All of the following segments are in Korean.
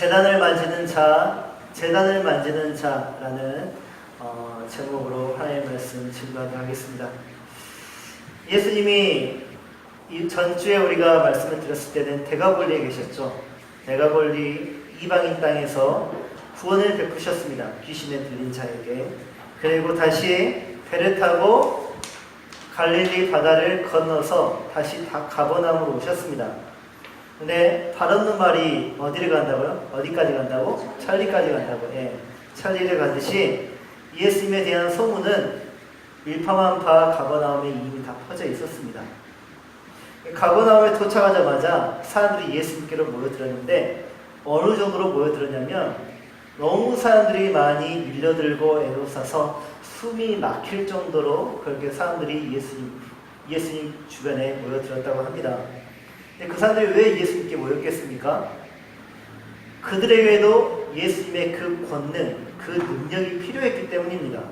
재단을 만지는 자, 재단을 만지는 자라는 제목으로 하나님의 말씀 증거하도록 하겠습니다. 예수님이 전주에 우리가 말씀을 드렸을 때는 데가볼리에 계셨죠. 데가볼리 이방인 땅에서 구원을 베푸셨습니다. 귀신에 들린 자에게. 그리고 다시 배를 타고 갈릴리 바다를 건너서 다시 가버나움으로 오셨습니다. 근데 발 없는 말이 어디를 간다고요? 어디까지 간다고? 찰리까지 간다고. 예. 찰리를 가듯이 예수님에 대한 소문은 일파만파 가버나움에 이미 다 퍼져 있었습니다. 가버나움에 도착하자마자 사람들이 예수님께로 모여들었는데 어느 정도로 모여들었냐면 너무 사람들이 많이 밀려들고 애로사서 숨이 막힐 정도로 그렇게 사람들이 예수님 주변에 모여들었다고 합니다. 근데 그 사람들이 왜 예수님께 모였겠습니까? 그들에게도 예수님의 그 권능, 그 능력이 필요했기 때문입니다.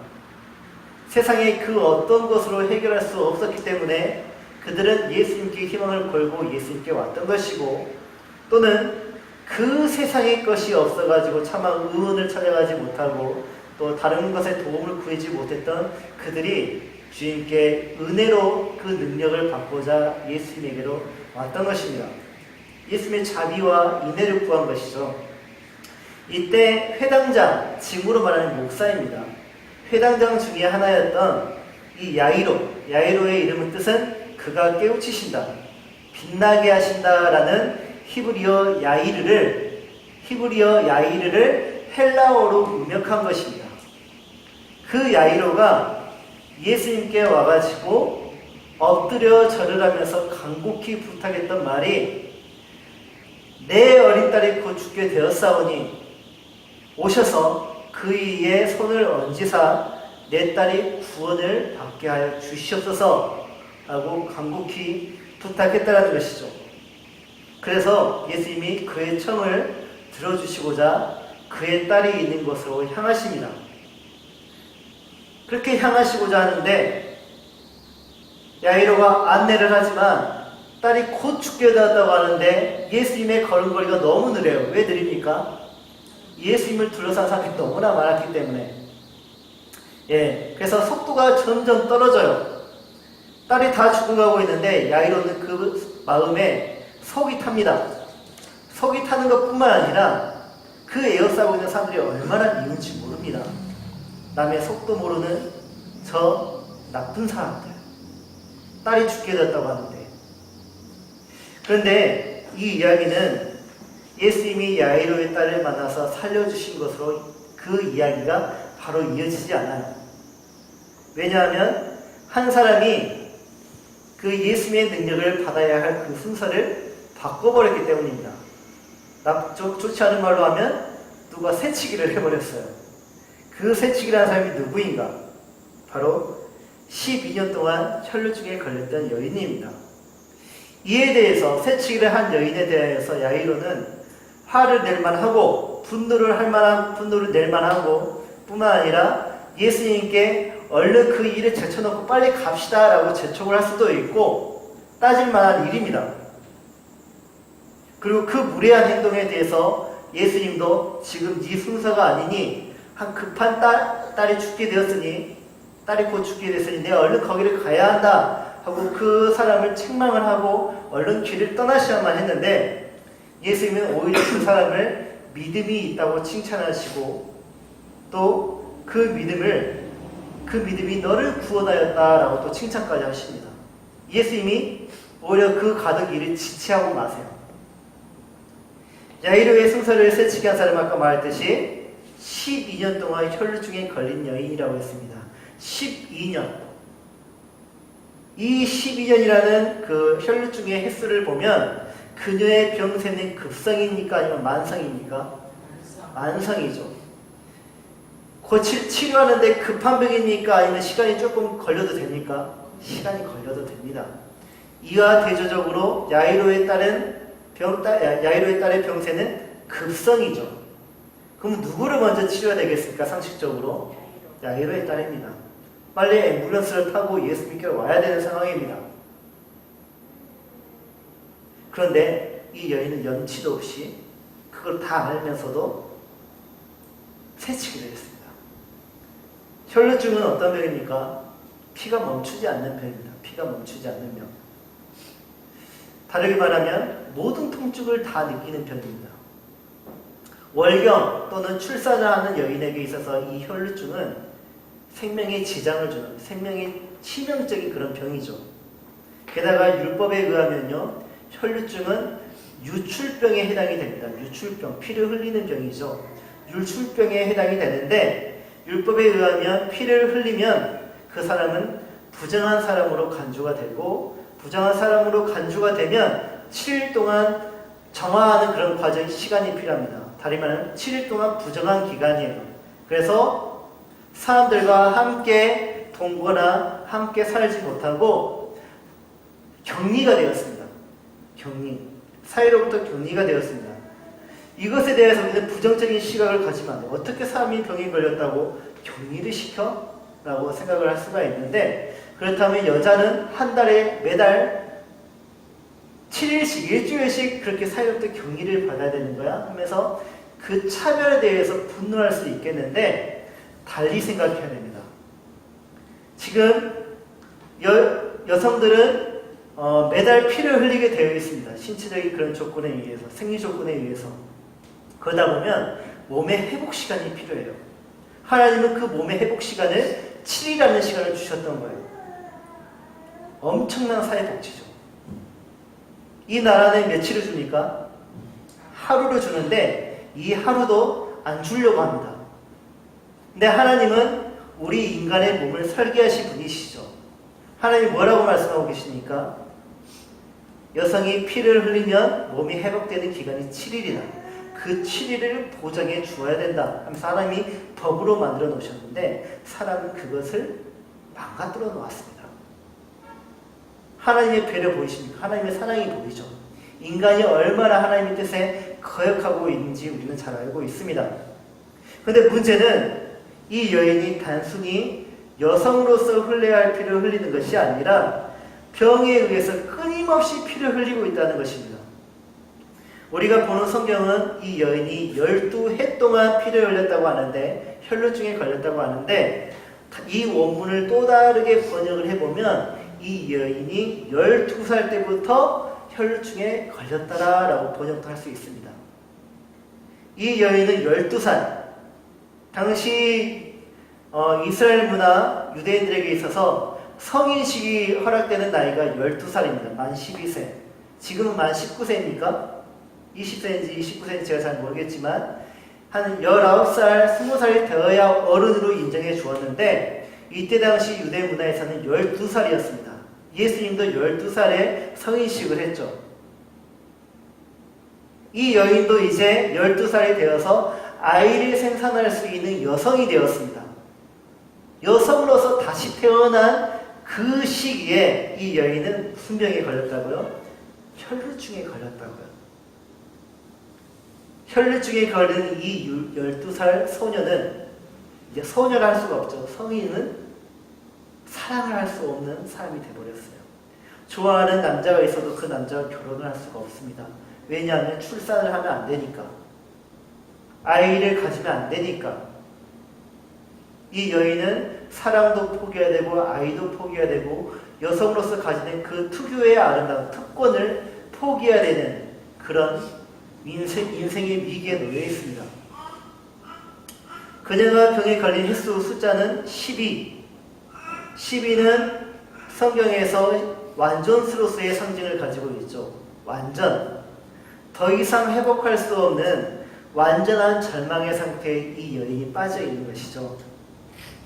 세상의 그 어떤 것으로 해결할 수 없었기 때문에 그들은 예수님께 희망을 걸고 예수님께 왔던 것이고, 또는 그 세상의 것이 없어가지고 차마 의원을 찾아가지 못하고 또 다른 것에 도움을 구하지 못했던 그들이 주님께 은혜로 그 능력을 받고자 예수님에게로 왔던 것입니다. 예수님의 자비와 인애를 구한 것이죠. 이때 회당장, 지금으로 말하는 목사입니다. 회당장 중에 하나였던 이 야이로의 이름의 뜻은 그가 깨우치신다, 빛나게 하신다라는 히브리어 야이르를 헬라어로 음역한 것입니다. 그 야이로가 예수님께 와가지고 엎드려 절을 하면서 간곡히 부탁했던 말이, 내 어린 딸이 곧 죽게 되었사오니 오셔서 그이의 손을 얹으사 내 딸이 구원을 받게 하여 주시옵소서 라고 간곡히 부탁했다는 것이죠. 그래서 예수님이 그의 청을 들어주시고자 그의 딸이 있는 곳으로 향하십니다. 그렇게 향하시고자 하는데 야이로가 안내를 하지만 딸이 곧 죽게 되었다고 하는데 예수님의 걸음걸이가 너무 느려요. 왜 느립니까? 예수님을 둘러싼 사람이 너무나 많았기 때문에. 그래서 속도가 점점 떨어져요. 딸이 다 죽어가고 있는데 야이로는 그 마음에 속이 탑니다. 속이 타는 것뿐만 아니라 그 에어싸고 있는 사람들이 얼마나 미운지 모릅니다. 남의 속도 모르는 저 나쁜 사람들. 딸이 죽게 되었다고 하는데. 그런데 이 이야기는 예수님이 야이로의 딸을 만나서 살려주신 것으로 그 이야기가 바로 이어지지 않아요. 왜냐하면 한 사람이 그 예수님의 능력을 받아야 할 그 순서를 바꿔버렸기 때문입니다. 좋지 않은 말로 하면 누가 새치기를 해버렸어요. 그 새치기라는 사람이 누구인가? 바로 12년 동안 혈루증에 걸렸던 여인입니다. 이에 대해서, 새치기를 한 여인에 대해서 야이로는 화를 낼 만하고 분노를 낼 만하고 뿐만 아니라 예수님께 얼른 그 일을 제쳐놓고 빨리 갑시다 라고 재촉을 할 수도 있고 따질 만한 일입니다. 그리고 그 무례한 행동에 대해서 예수님도 지금 네 순서가 아니니 한 급한 딸이 죽게 되었으니, 딸이 곧 죽게 됐으니 내가 얼른 거기를 가야 한다 하고 그 사람을 책망을 하고 얼른 길을 떠나셔야만 했는데, 예수님은 오히려 그 사람을 믿음이 있다고 칭찬하시고 또 그 믿음이 너를 구원하였다라고 또 칭찬까지 하십니다. 예수님이 오히려 그 가득 일을 지체하고 마세요. 야이로의 순서를 새치게 한 사람, 아까 말했듯이 12년 동안 혈루증에 걸린 여인이라고 했습니다. 12년. 이 12년이라는 그 혈루증의 횟수를 보면 그녀의 병세는 급성입니까? 아니면 만성입니까? 만성이죠. 치료하는데 급한 병입니까? 아니면 시간이 조금 걸려도 됩니까? 시간이 걸려도 됩니다. 이와 대조적으로 야이로의 딸의 병세는 급성이죠. 그럼 누구를 먼저 치료해야 되겠습니까? 상식적으로 야이로의 딸입니다. 빨리 앰뷸런스를 타고 예수님께로 와야 되는 상황입니다. 그런데 이 여인은 연치도 없이 그걸 다 알면서도 새치기를 했습니다. 혈루증은 어떤 병입니까? 피가 멈추지 않는 병입니다. 피가 멈추지 않는 병. 다르게 말하면 모든 통증을 다 느끼는 병입니다. 월경 또는 출산을 하는 여인에게 있어서 이 혈루증은 생명에 지장을 주는, 생명에 치명적인 그런 병이죠. 게다가 율법에 의하면요, 혈루증은 유출병에 해당이 됩니다. 유출병, 피를 흘리는 병이죠. 유출병에 해당이 되는데, 율법에 의하면 피를 흘리면 그 사람은 부정한 사람으로 간주가 되고, 부정한 사람으로 간주가 되면 7일 동안 정화하는 그런 과정, 시간이 필요합니다. 다리 말하면 7일 동안 부정한 기간이에요. 그래서 사람들과 함께 동거나 함께 살지 못하고 격리가 되었습니다. 격리. 사회로부터 격리가 되었습니다. 이것에 대해서 우리는 부정적인 시각을 가지면 안 돼요. 어떻게 사람이 병에 걸렸다고 격리를 시켜? 라고 생각을 할 수가 있는데, 그렇다면 여자는 한 달에 매달 7일씩, 일주일씩 그렇게 사회로부터 격리를 받아야 되는 거야? 하면서 그 차별에 대해서 분노할 수 있겠는데, 달리 생각해야 됩니다. 지금 여성들은 매달 피를 흘리게 되어 있습니다. 신체적인 그런 조건에 의해서, 생리 조건에 의해서. 그러다 보면 몸의 회복 시간이 필요해요. 하나님은 그 몸의 회복 시간을 7일이라는 시간을 주셨던 거예요. 엄청난 사회복지죠. 이 나라는 며칠을 주니까? 하루를 주는데 이 하루도 안 주려고 합니다. 근데 하나님은 우리 인간의 몸을 설계하신 분이시죠. 하나님이 뭐라고 말씀하고 계십니까? 여성이 피를 흘리면 몸이 회복되는 기간이 7일이다. 그 7일을 보장해 주어야 된다 하면서 하나님이 법으로 만들어 놓으셨는데 사람은 그것을 망가뜨려 놓았습니다. 하나님의 배려 보이십니까? 하나님의 사랑이 보이죠. 인간이 얼마나 하나님의 뜻에 거역하고 있는지 우리는 잘 알고 있습니다. 그런데 문제는 이 여인이 단순히 여성으로서 흘려야 할 피를 흘리는 것이 아니라 병에 의해서 끊임없이 피를 흘리고 있다는 것입니다. 우리가 보는 성경은 이 여인이 12해 동안 피를 흘렸다고 하는데, 혈루증에 걸렸다고 하는데, 이 원문을 또 다르게 번역을 해보면 이 여인이 12살 때부터 혈루증에 걸렸다라고 번역도 할 수 있습니다. 이 여인은 12살, 당시 이스라엘 문화, 유대인들에게 있어서 성인식이 허락되는 나이가 12살입니다. 만 12세. 지금은 만 19세입니까? 20세인지 29세인지 제가 잘 모르겠지만 한 19살, 20살이 되어야 어른으로 인정해 주었는데 이때 당시 유대 문화에서는 12살이었습니다. 예수님도 12살에 성인식을 했죠. 이 여인도 이제 12살이 되어서 아이를 생산할 수 있는 여성이 되었습니다. 여성으로서 다시 태어난 그 시기에 이 여인은 무슨 병에 걸렸다고요? 혈루증에 걸렸다고요. 혈루증에 걸린 이 12살 소녀는 이제 소녀를 할 수가 없죠. 성인은 사랑을 할 수 없는 사람이 되어버렸어요. 좋아하는 남자가 있어도 그 남자와 결혼을 할 수가 없습니다. 왜냐하면 출산을 하면 안 되니까. 아이를 가지면 안 되니까. 이 여인은 사랑도 포기해야 되고 아이도 포기해야 되고 여성으로서 가지는 그 특유의 아름다운 특권을 포기해야 되는 그런 인생의 위기에 놓여 있습니다. 그녀가 병에 걸린 횟수 숫자는 12. 12는 성경에서 완전수로서의 상징을 가지고 있죠. 완전. 더 이상 회복할 수 없는 완전한 절망의 상태에 이 여인이 빠져 있는 것이죠.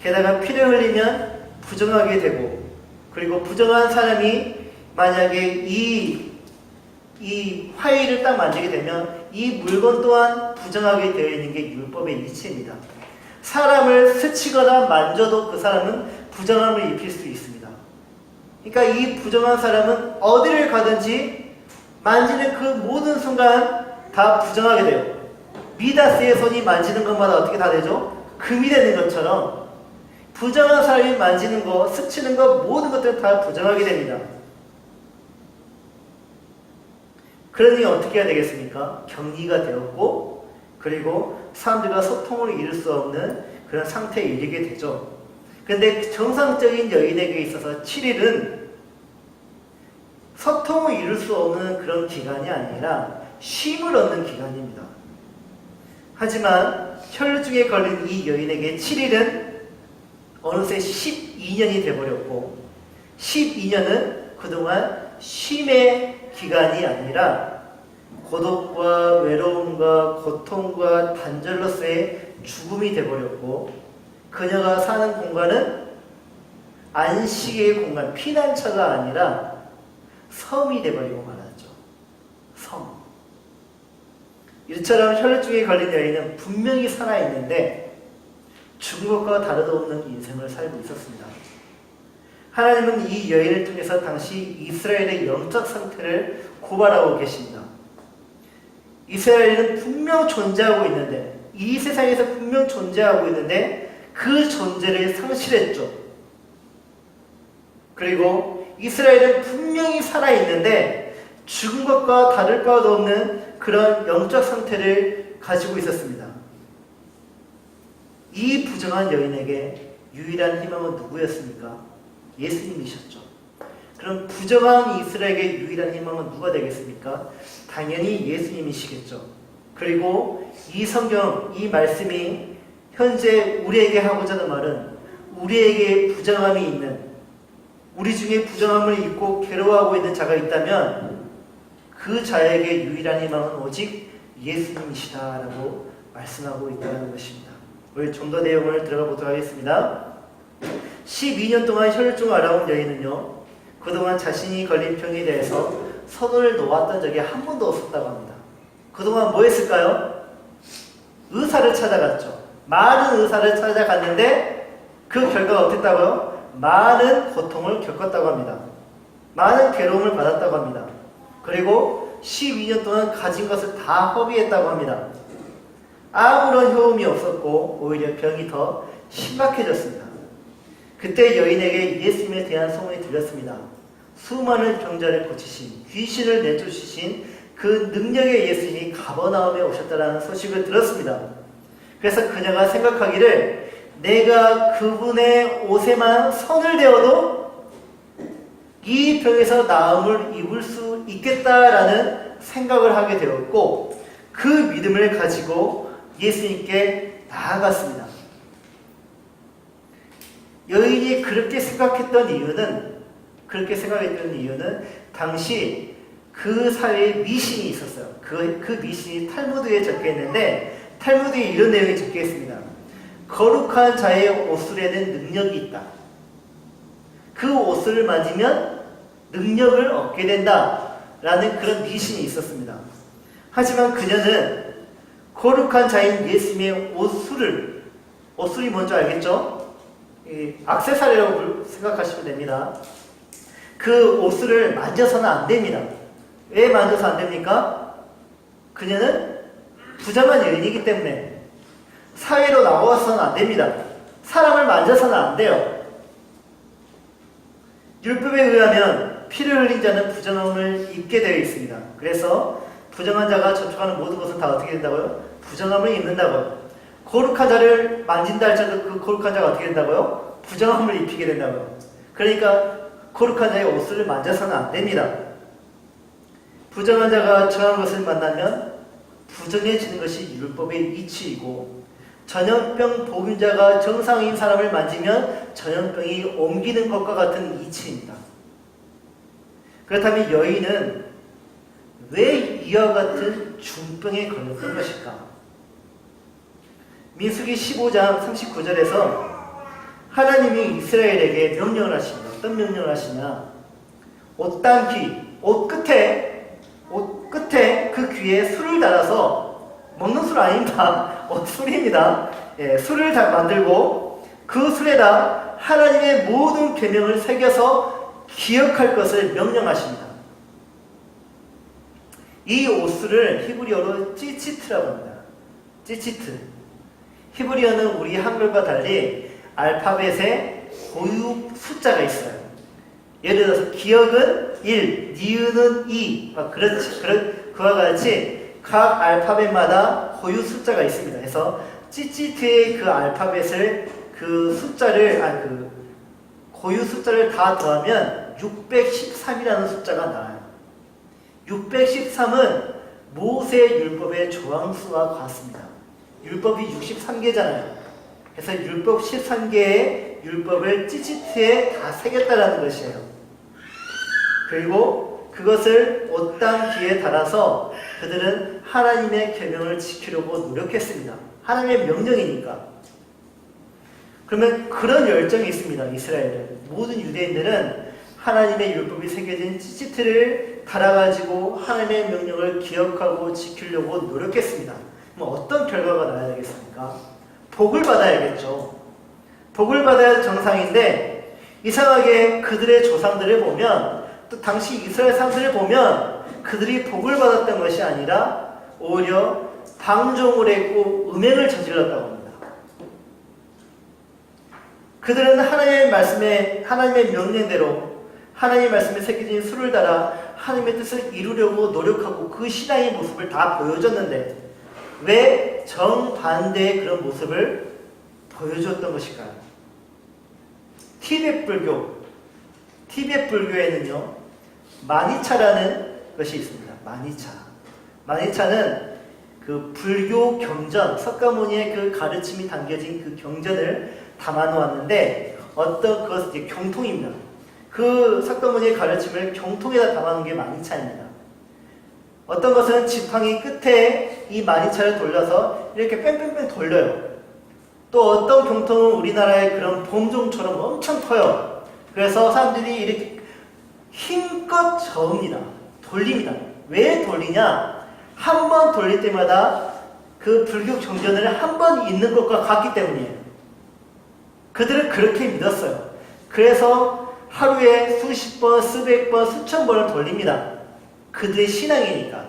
게다가 피를 흘리면 부정하게 되고, 그리고 부정한 사람이 만약에 이 화일을 딱 만지게 되면 이 물건 또한 부정하게 되어 있는 게 율법의 이치입니다. 사람을 스치거나 만져도 그 사람은 부정함을 입힐 수 있습니다. 그러니까 이 부정한 사람은 어디를 가든지 만지는 그 모든 순간 다 부정하게 돼요. 미다스의 손이 만지는 것마다 어떻게 다 되죠? 금이 되는 것처럼 부정한 사람이 만지는 것, 스치는 것, 모든 것들은 다 부정하게 됩니다. 그러니 어떻게 해야 되겠습니까? 격리가 되었고 그리고 사람들과 소통을 이룰 수 없는 그런 상태에 이르게 되죠. 그런데 정상적인 여인에게 있어서 7일은 소통을 이룰 수 없는 그런 기간이 아니라 쉼을 얻는 기간입니다. 하지만 혈루증에 걸린 이 여인에게 7일은 어느새 12년이 되어버렸고 12년은 그동안 쉼의 기간이 아니라 고독과 외로움과 고통과 단절로서의 죽음이 되어버렸고 그녀가 사는 공간은 안식의 공간, 피난처가 아니라 섬이 되어버리고 말았죠. 섬. 이처럼 혈루증에 걸린 여인은 분명히 살아있는데 죽은 것과 다름도 없는 인생을 살고 있었습니다. 하나님은 이 여인을 통해서 당시 이스라엘의 영적 상태를 고발하고 계십니다. 이스라엘은 분명 존재하고 있는데 이 세상에서 분명 존재하고 있는데 그 존재를 상실했죠. 그리고 이스라엘은 분명히 살아있는데 죽은 것과 다를 바도 없는 그런 영적 상태를 가지고 있었습니다. 이 부정한 여인에게 유일한 희망은 누구였습니까? 예수님이셨죠. 그럼 부정한 이스라엘에게 유일한 희망은 누가 되겠습니까? 당연히 예수님이시겠죠. 그리고 이 성경, 이 말씀이 현재 우리에게 하고자 하는 말은 우리에게 부정함이 있는, 우리 중에 부정함을 입고 괴로워하고 있는 자가 있다면 그 자에게 유일한 희망은 오직 예수님이시다라고 말씀하고 있다는 것입니다. 우리 좀 더 내용을 들어가 보도록 하겠습니다. 12년 동안 혈루증을 앓아온 여인은요, 그동안 자신이 걸린 병에 대해서 선을 놓았던 적이 한 번도 없었다고 합니다. 그동안 뭐 했을까요? 의사를 찾아갔죠. 많은 의사를 찾아갔는데 그 결과가 어땠다고요? 많은 고통을 겪었다고 합니다. 많은 괴로움을 받았다고 합니다. 그리고 12년 동안 가진 것을 다 허비했다고 합니다. 아무런 효험이 없었고 오히려 병이 더 심각해졌습니다. 그때 여인에게 예수님에 대한 소문이 들렸습니다. 수많은 병자를 고치신, 귀신을 내쫓으신 그 능력의 예수님이 가버나움에 오셨다는 소식을 들었습니다. 그래서 그녀가 생각하기를 내가 그분의 옷에만 손을 대어도 이 병에서 나음을 입을 수 있겠다라는 생각을 하게 되었고 그 믿음을 가지고 예수님께 나아갔습니다. 여인이 그렇게 생각했던 이유는 당시 그 사회에 미신이 있었어요. 그 미신이 탈무드에 적혀 있는데 탈무드에 이런 내용이 적혀 있습니다. 거룩한 자의 옷술에는 능력이 있다. 그 옷을 만지면 능력을 얻게 된다라는 그런 미신이 있었습니다. 하지만 그녀는 거룩한 자인 예수님의 옷술이 뭔지 알겠죠? 액세서리라고 생각하시면 됩니다. 그 옷술을 만져서는 안 됩니다. 왜 만져서 안 됩니까? 그녀는 부정한 여인이기 때문에 사회로 나와서는 안 됩니다. 사람을 만져서는 안 돼요. 율법에 의하면 피를 흘린 자는 부정함을 입게 되어 있습니다. 그래서 부정한 자가 접촉하는 모든 것은 다 어떻게 된다고요? 부정함을 입는다고요. 거룩한 자를 만진다 할지라도 그 거룩한 자가 어떻게 된다고요? 부정함을 입히게 된다고요. 그러니까 거룩한 자의 옷을 만져서는 안 됩니다. 부정한 자가 정한 것을 만나면 부정해지는 것이 율법의 이치이고 전염병 보균자가 정상인 사람을 만지면 전염병이 옮기는 것과 같은 이치입니다. 그렇다면 여인은 왜 이와 같은 중병에 걸렸던 것일까? 민수기 15장 39절에서 하나님이 이스라엘에게 명령을 하십니다. 어떤 명령을 하시냐? 옷 끝에 그 귀에 술을 달아서, 먹는 술 아닙니다. 술입니다. 술을 다 만들고 그 술에다 하나님의 모든 계명을 새겨서 기억할 것을 명령하십니다. 이 옷술을 히브리어로 찌치트라고 합니다. 찌치트. 히브리어는 우리 한글과 달리 알파벳에 고유 숫자가 있어요. 예를 들어서 기억은 1, 니은은 2, 그와 같이 각 알파벳마다 고유 숫자가 있습니다. 그래서 찌찌트의 그 알파벳을 그 고유 숫자를 다 더하면 613이라는 숫자가 나와요. 613은 모세 율법의 조항수와 같습니다. 율법이 63개잖아요. 그래서 율법 13개의 율법을 찌찌트에 다 새겼다라는 것이에요. 그리고 그것을 옷 땅 귀에 달아서 그들은 하나님의 계명을 지키려고 노력했습니다. 하나님의 명령이니까. 그러면 그런 열정이 있습니다. 이스라엘은. 모든 유대인들은 하나님의 율법이 새겨진 찌찌트를 달아가지고 하나님의 명령을 기억하고 지키려고 노력했습니다. 그럼 어떤 결과가 나야 되겠습니까? 복을 받아야겠죠. 복을 받아야 정상인데 이상하게 그들의 조상들을 보면 또 당시 이스라엘 사람들을 보면 그들이 복을 받았던 것이 아니라 오히려 방종을 했고 음행을 저질렀다고 합니다. 그들은 하나님의 명령대로 하나님의 말씀에 새겨진 수를 달아 하나님의 뜻을 이루려고 노력하고 그 신앙의 모습을 다 보여줬는데 왜 정반대의 그런 모습을 보여줬던 것일까요? 티벳 불교에는요 마니차라는 것이 있습니다. 마니차는 그 불교 경전, 석가모니의 그 가르침이 담겨진 그 경전을 담아 놓았는데 그것은 이제 경통입니다. 그 석가모니의 가르침을 경통에다 담아 놓은 게 마니차입니다. 어떤 것은 지팡이 끝에 이 마니차를 돌려서 이렇게 뺑뺑뺑 돌려요. 또 어떤 경통은 우리나라의 그런 bom종처럼 엄청 커요. 그래서 사람들이 이렇게 힘껏 저읍니다. 돌립니다. 왜 돌리냐? 한 번 돌릴 때마다 그 불교 경전을 한 번 읽는 것과 같기 때문이에요. 그들은 그렇게 믿었어요. 그래서 하루에 수십 번, 수백 번, 수천 번을 돌립니다. 그들의 신앙이니까.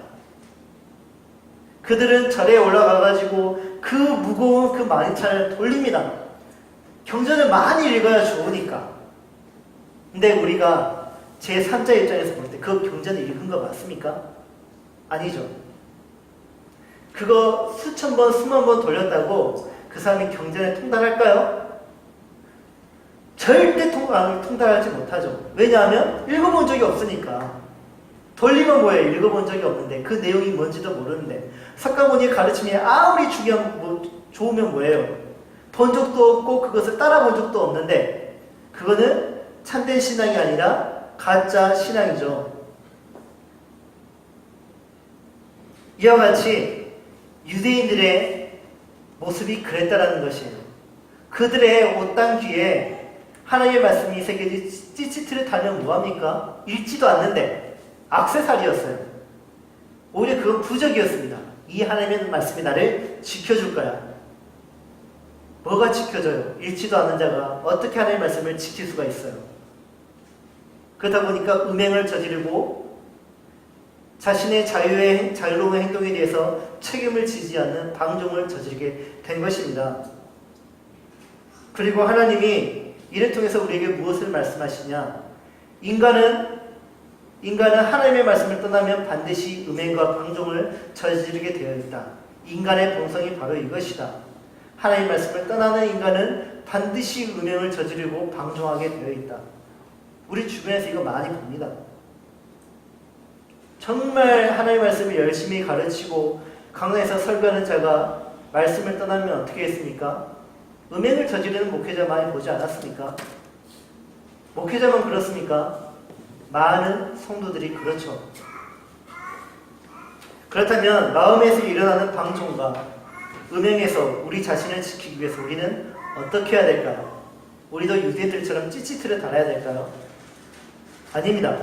그들은 절에 올라가가지고 그 무거운 그 마니차를 돌립니다. 경전을 많이 읽어야 좋으니까. 근데 우리가 제3자 입장에서 볼 때 그 경전을 읽은 거 맞습니까? 아니죠. 그거 수천 번, 수만 번 돌렸다고 그 사람이 경전에 통달할까요? 절대 통달하지 못하죠. 왜냐하면 읽어본 적이 없으니까. 돌리면 뭐예요? 읽어본 적이 없는데 그 내용이 뭔지도 모르는데 석가모니의 가르침이 아무리 좋으면 뭐예요? 본 적도 없고 그것을 따라본 적도 없는데 그거는 참된 신앙이 아니라 가짜 신앙이죠. 이와 같이 유대인들의 모습이 그랬다라는 것이에요. 그들의 옷 땅 귀에 하나님의 말씀이 새겨진 찌찌트를 달면 뭐합니까? 읽지도 않는데 액세서리였어요. 오히려 그건 부적이었습니다. 이 하나님의 말씀이 나를 지켜줄 거야. 뭐가 지켜져요? 읽지도 않는 자가 어떻게 하나님의 말씀을 지킬 수가 있어요? 그러다 보니까 음행을 저지르고 자신의 자유로운 행동에 대해서 책임을 지지 않는 방종을 저지르게 된 것입니다. 그리고 하나님이 이를 통해서 우리에게 무엇을 말씀하시냐? 인간은 하나님의 말씀을 떠나면 반드시 음행과 방종을 저지르게 되어 있다. 인간의 본성이 바로 이것이다. 하나님의 말씀을 떠나는 인간은 반드시 음행을 저지르고 방종하게 되어 있다. 우리 주변에서 이거 많이 봅니다. 정말 하나님의 말씀을 열심히 가르치고 강단에서 설교하는 자가 말씀을 떠나면 어떻게 했습니까? 음행을 저지르는 목회자 많이 보지 않았습니까? 목회자만 그렇습니까? 많은 성도들이 그렇죠. 그렇다면 마음에서 일어나는 방종과 음행에서 우리 자신을 지키기 위해서 우리는 어떻게 해야 될까요? 우리도 유대인들처럼 찌찌트를 달아야 될까요? 아닙니다.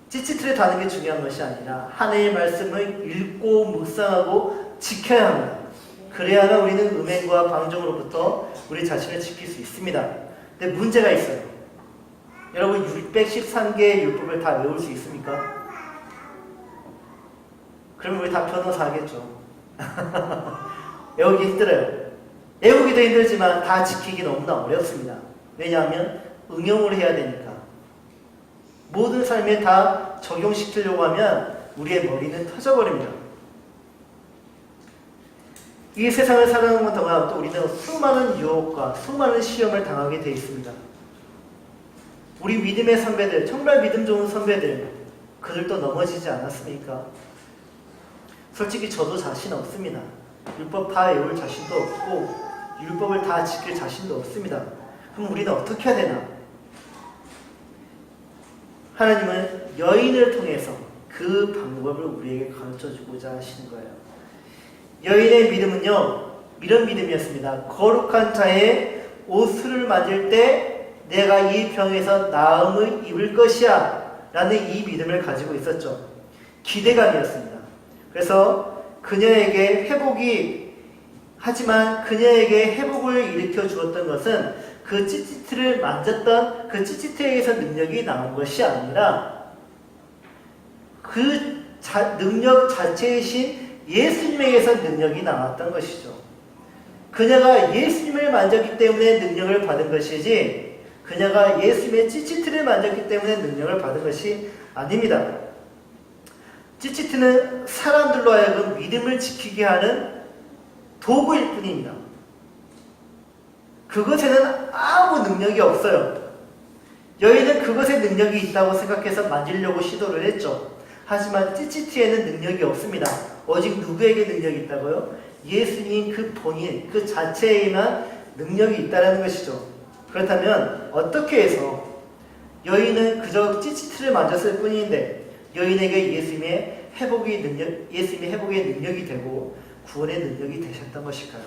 찌찌트를 다는 게 중요한 것이 아니라 하나님의 말씀을 읽고 묵상하고 지켜야 합니다. 그래야만 우리는 음행과 방종으로부터 우리 자신을 지킬 수 있습니다. 근데 문제가 있어요. 여러분 613개의 율법을 다 외울 수 있습니까? 그러면 우리 다 변호사 하겠죠. 외우기 힘들어요. 외우기도 힘들지만 다 지키기 너무나 어렵습니다. 왜냐하면 응용을 해야 되니까. 모든 삶에 다 적용시키려고 하면 우리의 머리는 터져버립니다. 이 세상을 살아가는 동안 또 우리는 수많은 유혹과 수많은 시험을 당하게 되어 있습니다. 우리 믿음의 선배들, 정말 믿음 좋은 선배들, 그들도 넘어지지 않았습니까? 솔직히 저도 자신 없습니다. 율법 다 외울 자신도 없고 율법을 다 지킬 자신도 없습니다. 그럼 우리는 어떻게 해야 되나? 하나님은 여인을 통해서 그 방법을 우리에게 가르쳐주고자 하시는 거예요. 여인의 믿음은요, 이런 믿음이었습니다. 거룩한 자의 옷을 만질 때 내가 이 병에서 나음을 입을 것이야 라는 이 믿음을 가지고 있었죠. 기대감이었습니다. 그래서 그녀에게 하지만 그녀에게 회복을 일으켜 주었던 것은 그 찌찌트를 만졌던 그 찌찌트에 의해서 능력이 나온 것이 아니라 그 능력 자체이신 예수님에게서 능력이 나왔던 것이죠. 그녀가 예수님을 만졌기 때문에 능력을 받은 것이지 그녀가 예수님의 찌찌트를 만졌기 때문에 능력을 받은 것이 아닙니다. 찌찌트는 사람들로 하여금 믿음을 지키게 하는 도구일 뿐입니다. 그것에는 아무 능력이 없어요. 여인은 그것에 능력이 있다고 생각해서 만지려고 시도를 했죠. 하지만 찌찌트에는 능력이 없습니다. 오직 누구에게 능력이 있다고요? 예수님 그 본인, 그 자체에만 능력이 있다는 것이죠. 그렇다면 어떻게 해서 여인은 그저 찌찌트를 만졌을 뿐인데 여인에게 예수님의 회복의 능력이 되고 구원의 능력이 되셨던 것일까요?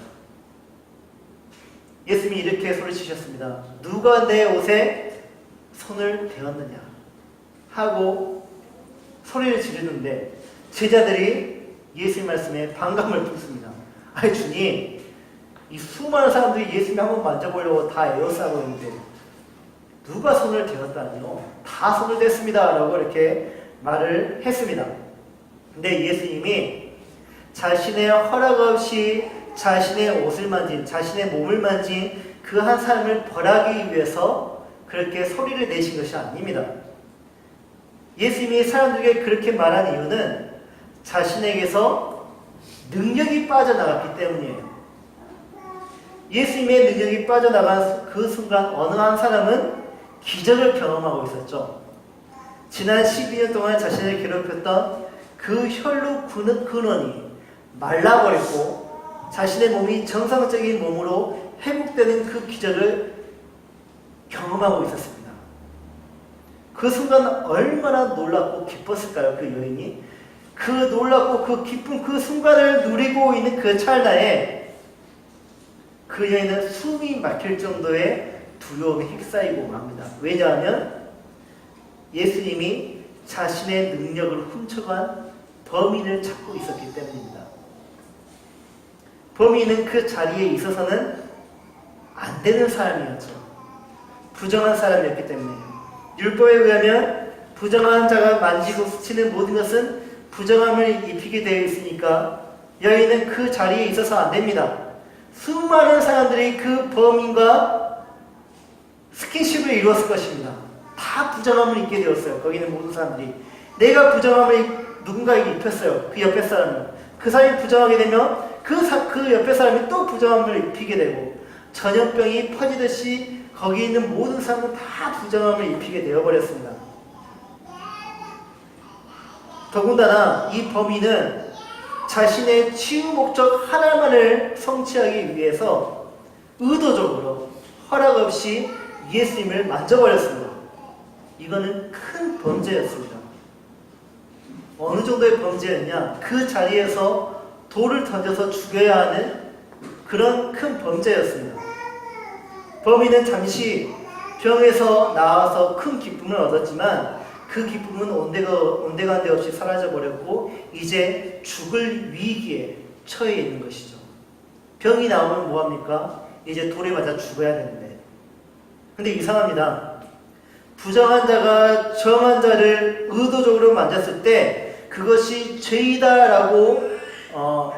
예수님이 이렇게 소리치셨습니다. 누가 내 옷에 손을 대었느냐 하고 소리를 지르는데 제자들이 예수님 말씀에 반감을 품습니다. 아니 주님, 이 수많은 사람들이 예수님 한번 만져보려고 다 에워싸고 있는데 누가 손을 대었다니요? 다 손을 댔습니다 라고 이렇게 말을 했습니다. 근데 예수님이 자신의 허락 없이 자신의 옷을 만진, 자신의 몸을 만진 그 한 사람을 벌하기 위해서 그렇게 소리를 내신 것이 아닙니다. 예수님이 사람들에게 그렇게 말한 이유는 자신에게서 능력이 빠져나갔기 때문이에요. 예수님의 능력이 빠져나간 그 순간 어느 한 사람은 기적을 경험하고 있었죠. 지난 12년 동안 자신을 괴롭혔던 그 혈루 근원이 말라버렸고 자신의 몸이 정상적인 몸으로 회복되는 그 기적을 경험하고 있었습니다. 그 순간 얼마나 놀랍고 기뻤을까요? 그 여인이 그 놀랍고 그 기쁜 그 순간을 누리고 있는 그 찰나에 그 여인은 숨이 막힐 정도의 두려움에 휩싸이고 맙니다. 왜냐하면 예수님이 자신의 능력을 훔쳐간 범인을 찾고 있었기 때문입니다. 범인은 그 자리에 있어서는 안 되는 사람이었죠. 부정한 사람이었기 때문에요. 율법에 의하면 부정한 자가 만지고 스치는 모든 것은 부정함을 입히게 되어 있으니까 여인은 그 자리에 있어서 안 됩니다. 수많은 사람들이 그 범인과 스킨십을 이루었을 것입니다. 다 부정함을 입게 되었어요. 거기 있는 모든 사람들이. 내가 부정함을 누군가에게 입혔어요. 그 옆에 사람은. 그 사람이 부정하게 되면 그 옆에 사람이 또 부정함을 입히게 되고 전염병이 퍼지듯이 거기 있는 모든 사람은 다 부정함을 입히게 되어버렸습니다. 더군다나 이 범인은 자신의 치유 목적 하나만을 성취하기 위해서 의도적으로 허락 없이 예수님을 만져버렸습니다. 이거는 큰 범죄였습니다. 어느 정도의 범죄였냐? 그 자리에서 돌을 던져서 죽여야 하는 그런 큰 범죄였습니다. 범인은 잠시 병에서 나와서 큰 기쁨을 얻었지만 그 기쁨은 온데간데 없이 사라져버렸고 이제 죽을 위기에 처해 있는 것이죠. 병이 나오면 뭐합니까? 이제 돌에 맞아 죽어야 되는데. 근데 이상합니다. 부정한 자가 정한 자를 의도적으로 만졌을 때 그것이 죄이다라고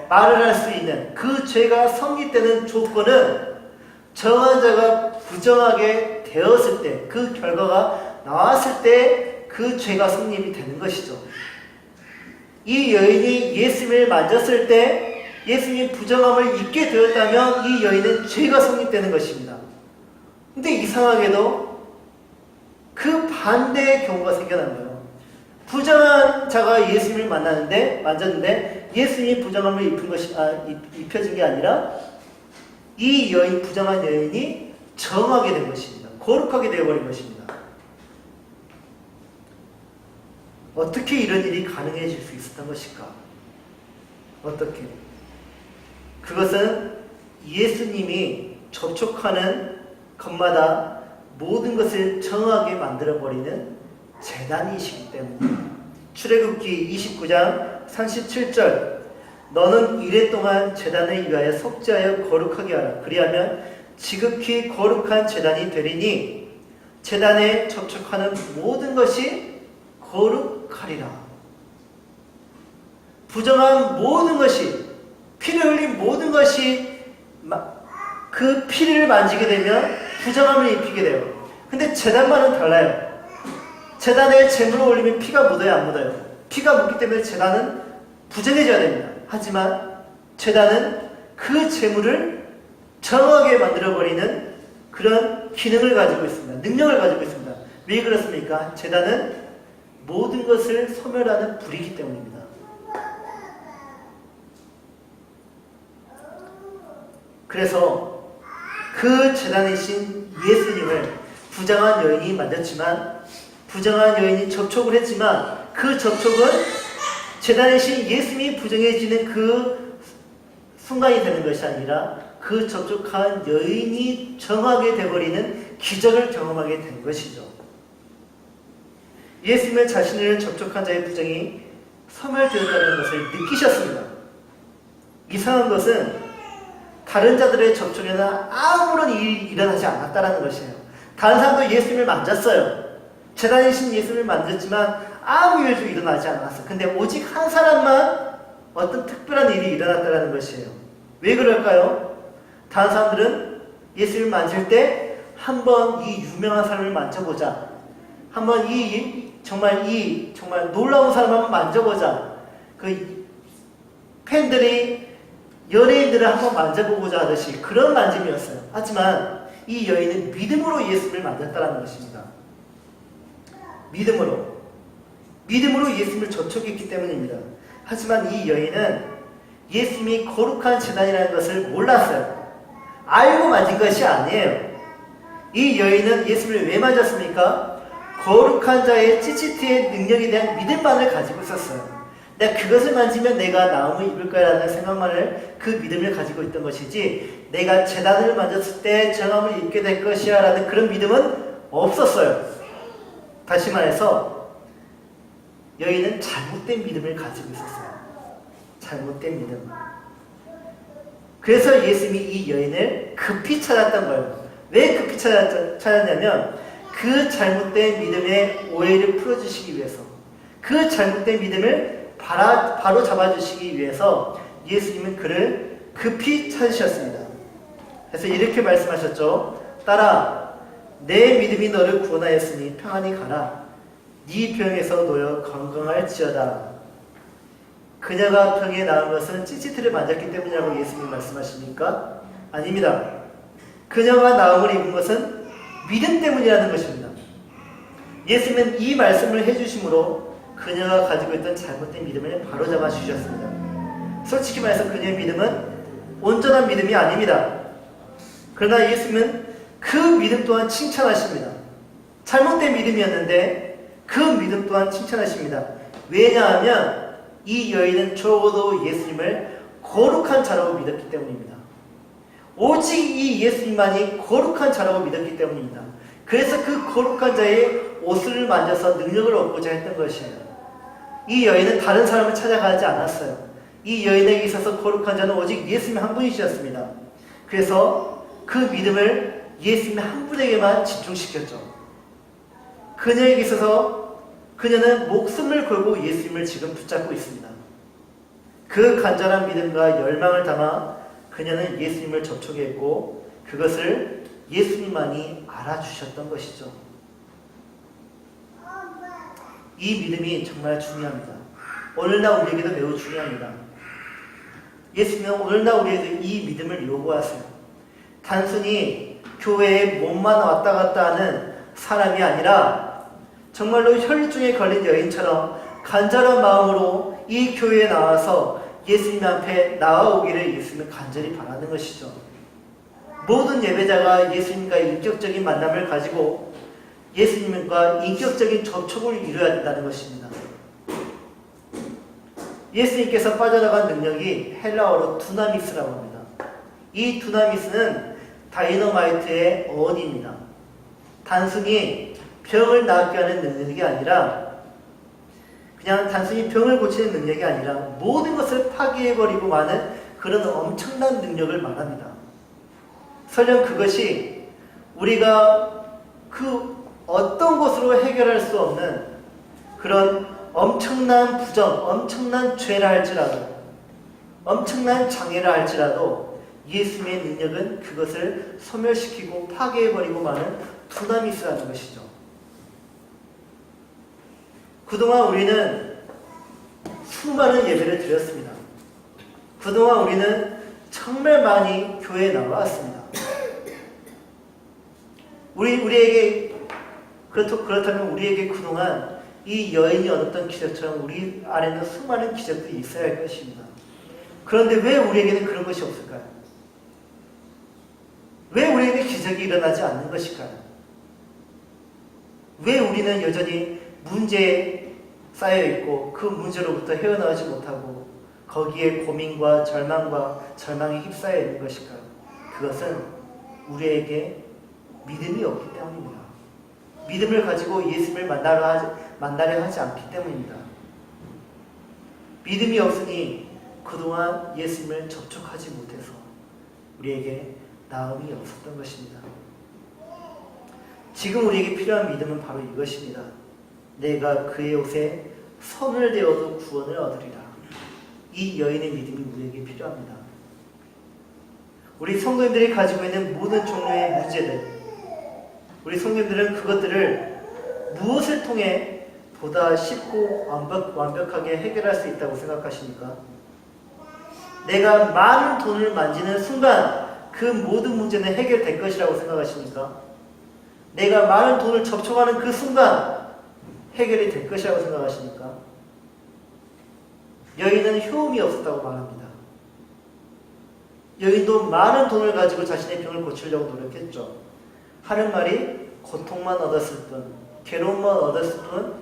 말을 할 수 있는 그 죄가 성립되는 조건은 정한 자가 부정하게 되었을 때, 그 결과가 나왔을 때 그 죄가 성립이 되는 것이죠. 이 여인이 예수님을 만졌을 때 예수님이 부정함을 입게 되었다면 이 여인은 죄가 성립되는 것입니다. 근데 이상하게도 그 반대의 경우가 생겨난 거예요. 부정한 자가 예수님을 만졌는데 예수님이 부정함을 입혀진 게 아니라 이 여인, 부정한 여인이 정하게 된 것입니다. 거룩하게 되어버린 것입니다. 어떻게 이런 일이 가능해질 수 있었던 것일까? 어떻게? 그것은 예수님이 접촉하는 것마다 모든 것을 정하게 만들어버리는 제단이시기 때문입니다. 출애굽기 29장 37절 너는 이레 동안 제단을 위하여 속죄하여 거룩하게 하라. 그리하면 지극히 거룩한 제단이 되리니 제단에 접촉하는 모든 것이 거룩하리라. 부정한 모든 것이, 피를 흘린 모든 것이 그 피를 만지게 되면 부정함을 입히게 돼요. 근데 제단과는 달라요. 제단에 제물을 올리면 피가 묻어요, 안 묻어요? 피가 묻기 때문에 제단은 부정해져야 됩니다. 하지만 제단은 그 제물을 정하게 만들어버리는 그런 기능을 가지고 있습니다. 능력을 가지고 있습니다. 왜 그렇습니까? 제단은 모든 것을 소멸하는 불이기 때문입니다. 그래서 그 제단이신 예수님을 부정한 여인이 만졌지만, 부정한 여인이 접촉을 했지만 그 접촉은 제단이신 예수님이 부정해지는 그 순간이 되는 것이 아니라 그 접촉한 여인이 정하게 되어버리는 기적을 경험하게 된 것이죠. 예수님의 자신을 접촉한 자의 부정이 소멸되었다는 것을 느끼셨습니다. 이상한 것은 다른 자들의 접촉에는 아무런 일이 일어나지 않았다는 것이에요. 다른 사람도 예수님을 만졌어요. 제단이신 예수님을 만졌지만 아무 일도 일어나지 않았어요. 근데 오직 한 사람만 어떤 특별한 일이 일어났다는 것이에요. 왜 그럴까요? 다른 사람들은 예수님을 만질 때 한번 이 유명한 사람을 만져보자. 한번 정말 놀라운 사람 한번 만져보자. 그 팬들이 연예인들을 한번 만져보고자 하듯이 그런 만짐이었어요. 하지만 이 여인은 믿음으로 예수님을 만졌다는 것입니다. 믿음으로 예수님을 접촉했기 때문입니다. 하지만 이 여인은 예수님이 거룩한 제단이라는 것을 몰랐어요. 알고 만진 것이 아니에요. 이 여인은 예수님을 왜 만졌습니까? 거룩한 자의 찌찌트의 능력에 대한 믿음만을 가지고 있었어요. 내가 그것을 만지면 내가 나음을 입을 거라는 생각만을, 그 믿음을 가지고 있던 것이지 내가 제단을 만졌을 때 정함을 입게 될 것이야 라는 그런 믿음은 없었어요. 다시 말해서 여인은 잘못된 믿음을 가지고 있었어요. 잘못된 믿음. 그래서 예수님이 이 여인을 급히 찾았던 거예요. 왜 급히 찾았냐면 그 잘못된 믿음의 오해를 풀어주시기 위해서, 그 잘못된 믿음을 바로 잡아주시기 위해서 예수님은 그를 급히 찾으셨습니다. 그래서 이렇게 말씀하셨죠. 딸아, 내 믿음이 너를 구원하였으니 평안히 가라. 네 병에서 놓여 건강할지어다. 그녀가 병에 나은 것은 찌찌트를 만졌기 때문이라고 예수님이 말씀하십니까? 아닙니다. 그녀가 나음을 입은 것은 믿음 때문이라는 것입니다. 예수님은 이 말씀을 해주심으로 그녀가 가지고 있던 잘못된 믿음을 바로잡아 주셨습니다. 솔직히 말해서 그녀의 믿음은 온전한 믿음이 아닙니다. 그러나 예수님은 그 믿음 또한 칭찬하십니다. 잘못된 믿음이었는데 그 믿음 또한 칭찬하십니다. 왜냐하면 이 여인은 적어도 예수님을 거룩한 자라고 믿었기 때문입니다. 오직 이 예수님만이 거룩한 자라고 믿었기 때문입니다. 그래서 그 거룩한 자의 옷을 만져서 능력을 얻고자 했던 것이에요. 이 여인은 다른 사람을 찾아가지 않았어요. 이 여인에게 있어서 거룩한 자는 오직 예수님 한 분이셨습니다. 그래서 그 믿음을 예수님 한 분에게만 집중시켰죠. 그녀에게 있어서 그녀는 목숨을 걸고 예수님을 지금 붙잡고 있습니다. 그 간절한 믿음과 열망을 담아 그녀는 예수님을 접촉했고 그것을 예수님만이 알아주셨던 것이죠. 이 믿음이 정말 중요합니다. 오늘날 우리에게도 매우 중요합니다. 예수님은 오늘날 우리에게 이 믿음을 요구하세요. 단순히 교회에 몸만 왔다 갔다 하는 사람이 아니라 정말로 혈류증에 걸린 여인처럼 간절한 마음으로 이 교회에 나와서 예수님 앞에 나아오기를 예수님은 간절히 바라는 것이죠. 모든 예배자가 예수님과의 인격적인 만남을 가지고 예수님과 인격적인 접촉을 이루어야 된다는 것입니다. 예수님께서 빠져나간 능력이 헬라어로 두나미스라고 합니다. 이 두나미스는 다이너마이트의 어원입니다. 단순히 병을 낫게 하는 능력이 아니라 그냥 단순히 병을 고치는 능력이 아니라 모든 것을 파괴해버리고 마는 그런 엄청난 능력을 말합니다. 설령 그것이 우리가 그 어떤 것으로 해결할 수 없는 그런 엄청난 부정, 엄청난 죄라 할지라도 엄청난 장애라 할지라도 예수님의 능력은 그것을 소멸시키고 파괴해버리고 마는 두나미스라는 것이죠. 그동안 우리는 수많은 예배를 드렸습니다. 그동안 우리는 정말 많이 교회에 나왔습니다. 그렇다면 우리에게 그동안 이 여인이 얻었던 기적처럼 우리 안에는 수많은 기적들이 있어야 할 것입니다. 그런데 왜 우리에게는 그런 것이 없을까요? 왜 우리에게 기적이 일어나지 않는 것일까요? 왜 우리는 여전히 문제에 쌓여있고 그 문제로부터 헤어나오지 못하고 거기에 고민과 절망에 휩싸여 있는 것일까요? 그것은 우리에게 믿음이 없기 때문입니다. 믿음을 가지고 예수님을 만나려 하지 않기 때문입니다. 믿음이 없으니 그동안 예수님을 접촉하지 못해서 우리에게 나음이 없었던 것입니다. 지금 우리에게 필요한 믿음은 바로 이것입니다. 내가 그의 옷에 손을 대어도 구원을 얻으리라. 이 여인의 믿음이 우리에게 필요합니다. 우리 성도님들이 가지고 있는 모든 종류의 문제들, 우리 성도님들은 그것들을 무엇을 통해 보다 쉽고 완벽하게 해결할 수 있다고 생각하십니까? 내가 많은 돈을 만지는 순간 그 모든 문제는 해결될 것이라고 생각하십니까? 내가 많은 돈을 접촉하는 그 순간 해결이 될 것이라고 생각하십니까? 여인은 효험이 없었다고 말합니다. 여인도 많은 돈을 가지고 자신의 병을 고치려고 노력했죠. 하는 말이 고통만 얻었을 뿐, 괴로움만 얻었을 뿐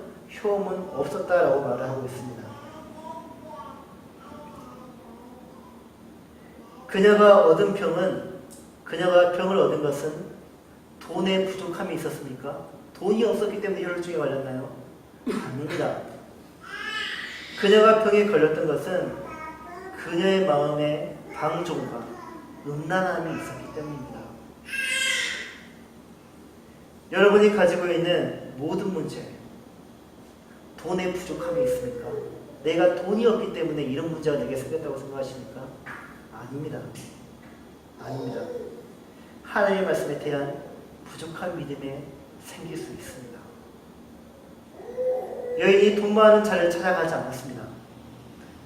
효험은 없었다라고 말을 하고 있습니다. 그녀가 병을 얻은 것은 돈의 부족함이 있었습니까? 돈이 없었기 때문에 혈류증에 걸렸나요? 아닙니다. 그녀가 병에 걸렸던 것은 그녀의 마음에 방종과 음란함이 있었기 때문입니다. 여러분이 가지고 있는 모든 문제, 돈의 부족함이 있습니까? 내가 돈이 없기 때문에 이런 문제가 내게 생겼다고 생각하십니까? 아닙니다. 아닙니다. 하나님의 말씀에 대한 부족한 믿음에 생길 수 있습니다. 여인이 돈 많은 자를 찾아가지 않았습니다.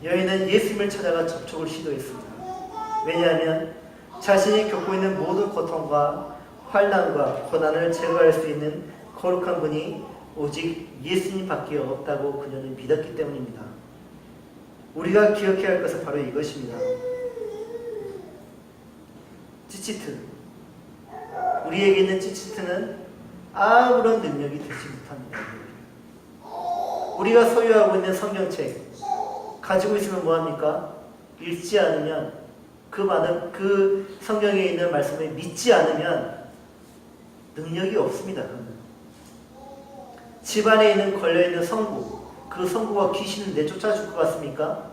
여인은 예수님을 찾아가 접촉을 시도했습니다. 왜냐하면 자신이 겪고 있는 모든 고통과 환난과 고난을 제거할 수 있는 거룩한 분이 오직 예수님밖에 없다고 그녀는 믿었기 때문입니다. 우리가 기억해야 할 것은 바로 이것입니다. 찌찌트. 우리에게 있는 찌찌트는 아무런 능력이 되지 못합니다. 우리가 소유하고 있는 성경책 가지고 있으면 뭐합니까? 읽지 않으면 그 성경에 있는 말씀을 믿지 않으면 능력이 없습니다. 집안에 있는 걸려있는 성부, 그 성부가 귀신을 내쫓아줄 것 같습니까?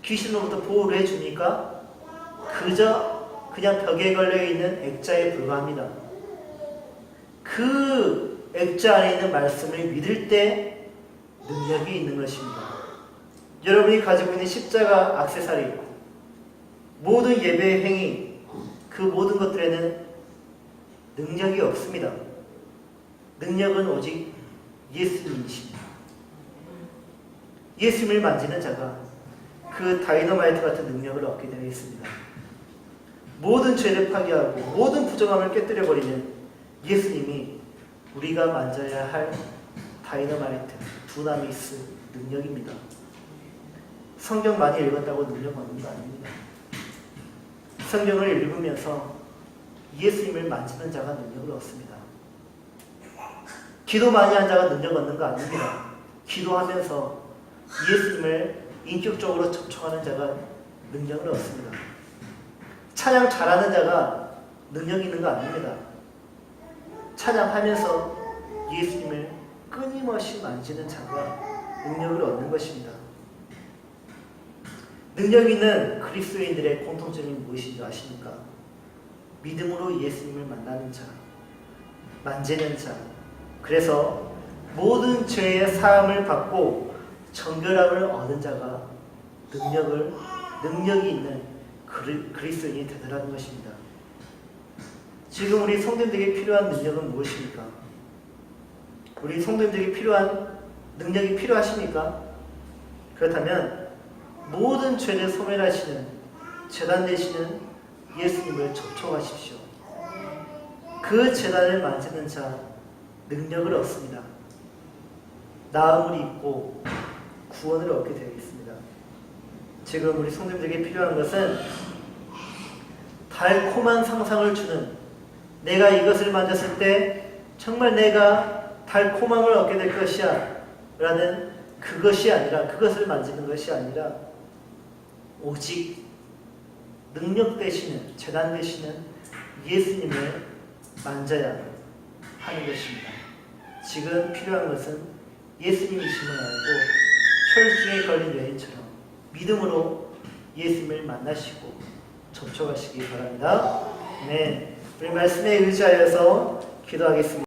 귀신으로부터 보호를 해줍니까? 그냥 벽에 걸려있는 액자에 불과합니다. 그 액자 안에 있는 말씀을 믿을 때 능력이 있는 것입니다. 여러분이 가지고 있는 십자가 액세서리, 모든 예배의 행위, 그 모든 것들에는 능력이 없습니다. 능력은 오직 예수님이십니다. 예수님을 만지는 자가 그 다이너마이트 같은 능력을 얻게 되어 있습니다. 모든 죄를 파괴하고 모든 부정함을 깨뜨려버리는 예수님이 우리가 만져야 할 다이너마이트, 두나미스 능력입니다. 성경 많이 읽었다고 능력 얻는 거 아닙니다. 성경을 읽으면서 예수님을 만지는 자가 능력을 얻습니다. 기도 많이 한 자가 능력 얻는 거 아닙니다. 기도하면서 예수님을 인격적으로 접촉하는 자가 능력을 얻습니다. 찬양 잘하는 자가 능력 있는 거 아닙니다. 찬양하면서 예수님을 끊임없이 만지는 자가 능력을 얻는 것입니다. 능력 있는 그리스도인들의 공통점이 무엇인지 아십니까? 믿음으로 예수님을 만나는 자, 만지는 자. 그래서 모든 죄의 사함을 받고 정결함을 얻은 자가 능력이 있는 그리스도인이 되더라는 것입니다. 지금 우리 성도님들에게 필요한 능력은 무엇입니까? 우리 성도님들에게 필요한 능력이 필요하십니까? 그렇다면 모든 죄를 소멸하시는 제단 되시는 예수님을 접촉하십시오. 그 제단을 만지는 자 능력을 얻습니다. 나음을 입고 구원을 얻게 되겠습니다. 지금 우리 성도님들에게 필요한 것은 달콤한 상상을 주는, 내가 이것을 만졌을 때 정말 내가 달콤함을 얻게 될 것이야 라는 그것이 아니라, 그것을 만지는 것이 아니라 오직 능력 되시는, 제단 되시는 예수님을 만져야 하는 것입니다. 지금 필요한 것은 예수님이심을 알고 혈중에 걸린 여인처럼 믿음으로 예수님을 만나시고 접촉하시기 바랍니다. 네, 우리 말씀에 의지하여서 기도하겠습니다.